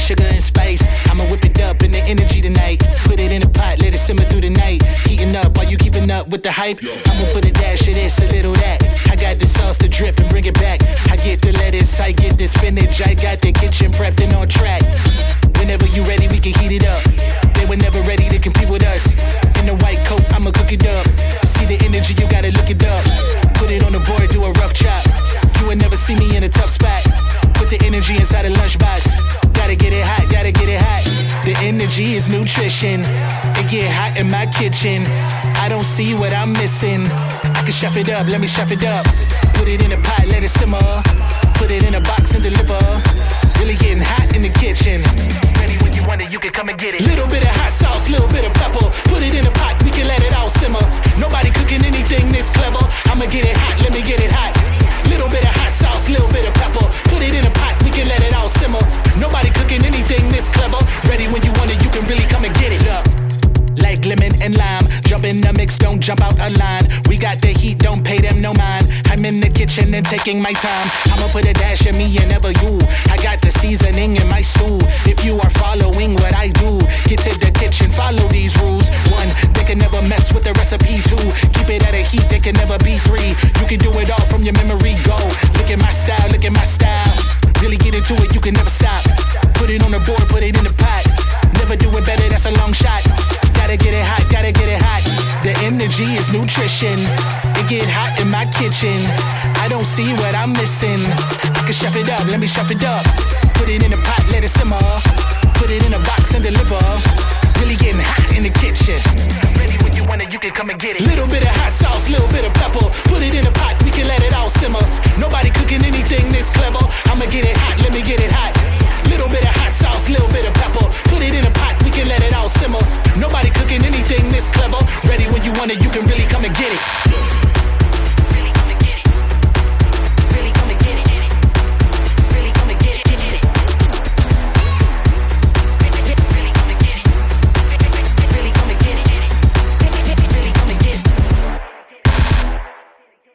sugar and spice. I'ma whip it up in the energy tonight. Put it in a pot, let it simmer through the night. Heating up while you keeping up with the hype. I'ma put a dash of this, a little that. I got the sauce to drip and bring it back. I get the lettuce, I get the spinach. I got the kitchen prepped and on track. Whenever you ready, we can heat it up. They were never ready to compete with us. In the white coat, I'ma cook it up. See the energy, you gotta look it up. Put it on the board, do a rough chop. You would never see me in a tough spot. Put the energy inside a lunchbox. Gotta get it hot, gotta get it hot. The energy is nutrition. It get hot in my kitchen. I don't see what I'm missing. I can chef it up, let me chef it up. Put it in a pot, let it simmer. Put it in a box and deliver. Really getting hot in the kitchen. Ready when you want it, you can come and get it. Little bit of hot sauce, little bit of pepper. Put it in a pot, we can let it all simmer. Nobody cooking anything this clever. I'ma get it hot, let me get it hot. Little bit of hot sauce, little bit of pepper. Put it in a pot, we can let it all simmer. Nobody cooking anything this clever. Ready when you want it, you can really come and get it. Look, like lemon and lime, jump in the mix, don't jump out a line. We got the heat, don't pay them no mind. I'm in the kitchen and taking my time. I'ma put a dash of me and never you. I got the seasoning in my stew. If you are following what I do, get to the kitchen, follow these rules. 1, they can never mess with the recipe. 2, keep it at a heat, they can never be 3. You can do it all from your memory, go. Look at my style, look at my style. Really get into it, you can never stop. Put it on the board, put it in the pot. Never do it better, that's a long shot. Gotta get it hot, gotta get it hot. The energy is nutrition. It get hot in my kitchen. I don't see what I'm missing. I can chef it up, let me chef it up. Put it in a pot, let it simmer. Put it in a box and deliver. Really getting hot in the kitchen. Ready when you want it, you can come and get it. Little bit of hot sauce, little bit of pepper. Put it in a pot, we can let it all simmer. Nobody cooking anything this clever. I'ma get it hot, let me get it hot.